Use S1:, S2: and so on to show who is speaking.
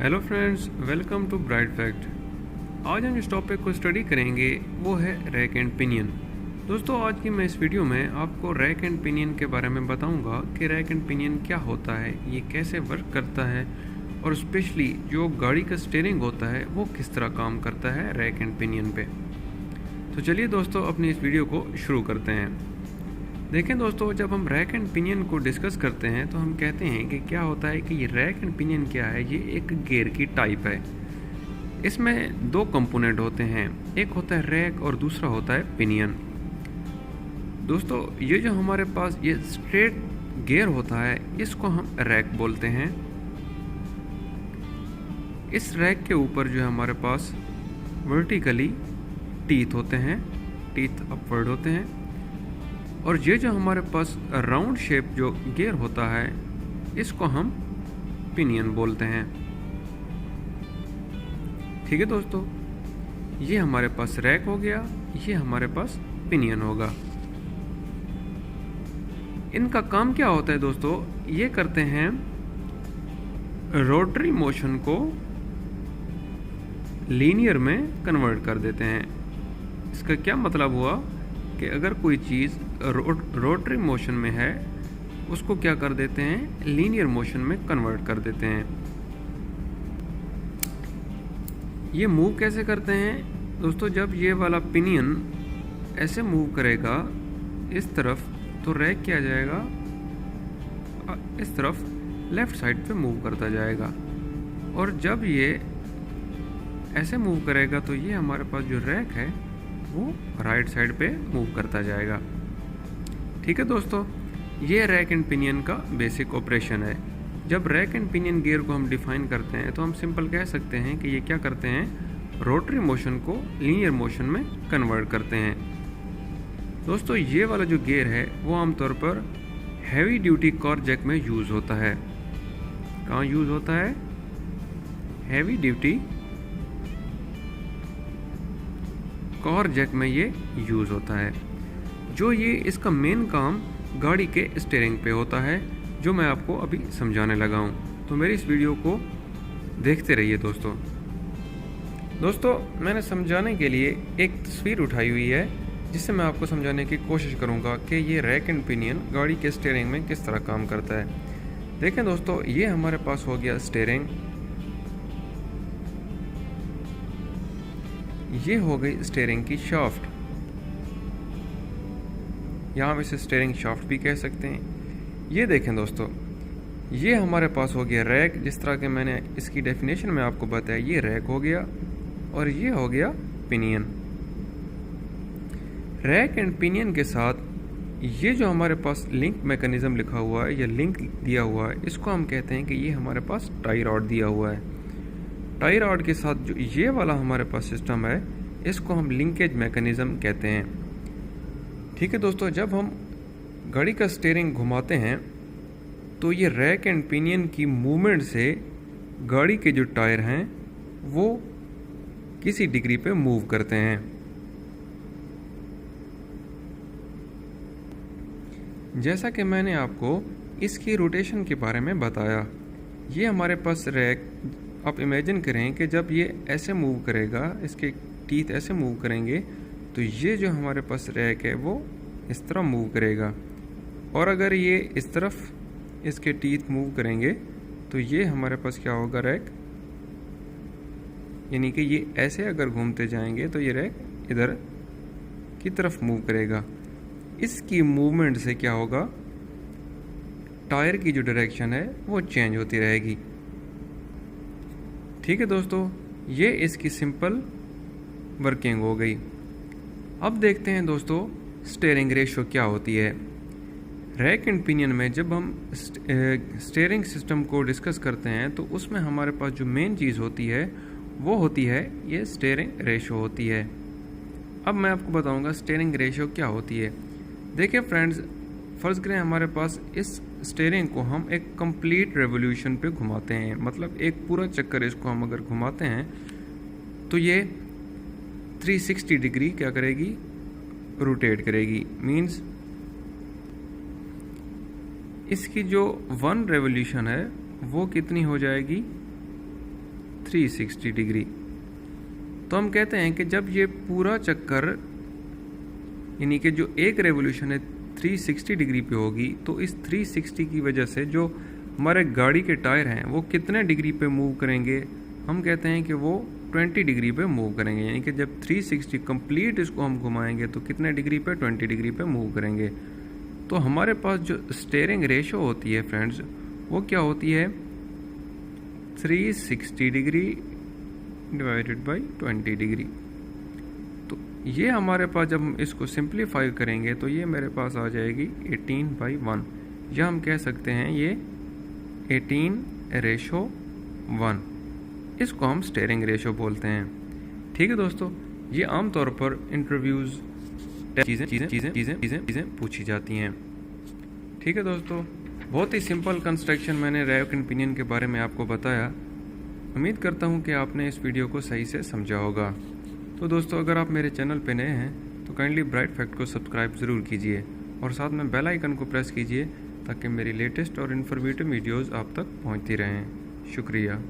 S1: Hello friends, welcome to Bright Fact. आज हम जिस टॉपिक को स्टडी करेंगे वो है रैक एंड पिनियन। दोस्तों, आज की मैं इस वीडियो में आपको रैक एंड पिनियन के बारे में बताऊंगा कि रैक एंड पिनियन क्या होता है, ये कैसे वर्क करता है और स्पेशली जो गाड़ी का स्टीयरिंग होता है वो किस तरह काम करता है रैक एंड पिनियन पे। तो चलिए दोस्तों, अपनी इस वीडियो को शुरू करते हैं। देखें दोस्तों, जब हम रैक एंड पिनियन को डिस्कस करते हैं तो हम कहते हैं कि क्या होता है कि ये रैक एंड पिनियन क्या है। ये एक गियर की टाइप है। इसमें दो कंपोनेंट होते हैं, एक होता है रैक और दूसरा होता है पिनियन। दोस्तों, ये जो हमारे पास ये स्ट्रेट गियर होता है इसको हम रैक बोलते हैं। इस रैक के ऊपर जो है हमारे पास वर्टिकली टीथ होते हैं, टीथ अपवर्ड होते हैं। और ये जो हमारे पास राउंड शेप जो गियर होता है इसको हम पिनियन बोलते हैं। ठीक है दोस्तों, ये हमारे पास रैक हो गया, ये हमारे पास पिनियन होगा। इनका काम क्या होता है दोस्तों? ये करते हैं रोटरी मोशन को लीनियर में कन्वर्ट कर देते हैं। इसका क्या मतलब हुआ कि अगर कोई चीज़ रोटरी मोशन में है उसको क्या कर देते हैं, लीनियर मोशन में कन्वर्ट कर देते हैं। ये मूव कैसे करते हैं दोस्तों? जब ये वाला पिनियन ऐसे मूव करेगा इस तरफ तो रैक क्या जाएगा, इस तरफ लेफ्ट साइड पे मूव करता जाएगा। और जब ये ऐसे मूव करेगा तो ये हमारे पास जो रैक है वो राइट साइड पे मूव करता जाएगा। ठीक है दोस्तों, ये रैक एंड पिनियन का बेसिक ऑपरेशन है। जब रैक एंड पिनियन गियर को हम डिफाइन करते हैं तो हम सिंपल कह सकते हैं कि ये क्या करते हैं, रोटरी मोशन को लीनियर मोशन में कन्वर्ट करते हैं। दोस्तों, ये वाला जो गियर है वो आमतौर पर हैवी ड्यूटी कार जैक में यूज़ होता है। कहाँ यूज़ होता है? हैवी ड्यूटी कार जैक में ये यूज़ होता है। जो ये इसका मेन काम गाड़ी के स्टीयरिंग पे होता है, जो मैं आपको अभी समझाने लगा हूँ। तो मेरी इस वीडियो को देखते रहिए दोस्तों। मैंने समझाने के लिए एक तस्वीर उठाई हुई है जिससे मैं आपको समझाने की कोशिश करूँगा कि ये रैक एंड पिनियन गाड़ी के स्टीयरिंग में किस तरह काम करता है। देखें दोस्तों, ये हमारे पास हो गया स्टीयरिंग, ये हो गई स्टीयरिंग की शाफ्ट, यहाँ इसे स्टीयरिंग शाफ्ट भी कह सकते हैं। ये देखें दोस्तों, ये हमारे पास हो गया रैक। जिस तरह के मैंने इसकी डेफिनेशन में आपको बताया, ये रैक हो गया और ये हो गया पिनियन। रैक एंड पिनियन के साथ ये जो हमारे पास लिंक मैकेनिज्म लिखा हुआ है या लिंक दिया हुआ है, इसको हम कहते हैं कि ये हमारे पास टाई रॉड दिया हुआ है। टाई रॉड के साथ जो ये वाला हमारे पास सिस्टम है इसको हम लिंकेज मैकेनिज्म कहते हैं। ठीक है दोस्तों, जब हम गाड़ी का स्टीयरिंग घुमाते हैं तो ये रैक एंड पिनियन की मूवमेंट से गाड़ी के जो टायर हैं वो किसी डिग्री पे मूव करते हैं। जैसा कि मैंने आपको इसकी रोटेशन के बारे में बताया, ये हमारे पास रैक, आप इमेजिन करें कि जब ये ऐसे मूव करेगा, इसके टीथ ऐसे मूव करेंगे तो ये जो हमारे पास रैक है वो इस तरह मूव करेगा। और अगर ये इस तरफ इसके टीथ मूव करेंगे तो ये हमारे पास क्या होगा, रैक, यानी कि ये ऐसे अगर घूमते जाएंगे तो ये रैक इधर की तरफ मूव करेगा। इसकी मूवमेंट से क्या होगा, टायर की जो डायरेक्शन है वो चेंज होती रहेगी। ठीक है दोस्तों, ये इसकी सिंपल वर्किंग हो गई। अब देखते हैं दोस्तों स्टीयरिंग रेशियो क्या होती है। रैक एंड पिनियन में जब हम स्टीयरिंग सिस्टम को डिस्कस करते हैं तो उसमें हमारे पास जो मेन चीज़ होती है वो होती है ये स्टीयरिंग रेशियो होती है। अब मैं आपको बताऊंगा स्टीयरिंग रेशियो क्या होती है। देखिए फ्रेंड्स, फ़र्ज़ करें हमारे पास इस स्टीयरिंग को हम एक कंप्लीट रेवोल्यूशन पे घुमाते हैं, मतलब एक पूरा चक्कर इसको हम अगर घुमाते हैं तो ये 360 डिग्री क्या करेगी, रोटेट करेगी। मींस इसकी जो 1 रेवोल्यूशन है वो कितनी हो जाएगी, 360 डिग्री। तो हम कहते हैं कि जब ये पूरा चक्कर यानी कि जो एक रेवोल्यूशन है 360 डिग्री पे होगी, तो इस 360 की वजह से जो हमारे गाड़ी के टायर हैं वो कितने डिग्री पे मूव करेंगे, हम कहते हैं कि वो 20 डिग्री पे मूव करेंगे। यानी कि जब 360 कंप्लीट इसको हम घुमाएंगे तो कितने डिग्री पे, 20 डिग्री पे मूव करेंगे। तो हमारे पास जो स्टीयरिंग रेशो होती है फ्रेंड्स, वो क्या होती है 360 डिग्री डिवाइडेड बाई 20 डिग्री। तो ये हमारे पास जब हम इसको सिंप्लीफाई करेंगे तो ये मेरे पास आ जाएगी 18/1, या हम कह सकते हैं ये 18:1। इसको हम स्टीयरिंग रेशो बोलते हैं। ठीक है दोस्तों, ये आमतौर पर इंटरव्यूज़ चीज़ें पूछी जाती हैं। ठीक है दोस्तों, बहुत ही सिंपल कंस्ट्रक्शन मैंने रैक एंड पिनियन के बारे में आपको बताया। उम्मीद करता हूँ कि आपने इस वीडियो को सही से समझा होगा। तो दोस्तों, अगर आप मेरे चैनल पे नए हैं तो काइंडली ब्राइट फैक्ट को सब्सक्राइब ज़रूर कीजिए और साथ में बेल आइकन को प्रेस कीजिए ताकि मेरी लेटेस्ट और इन्फॉर्मेटिव वीडियोज़ आप तक पहुँचती रहें। शुक्रिया।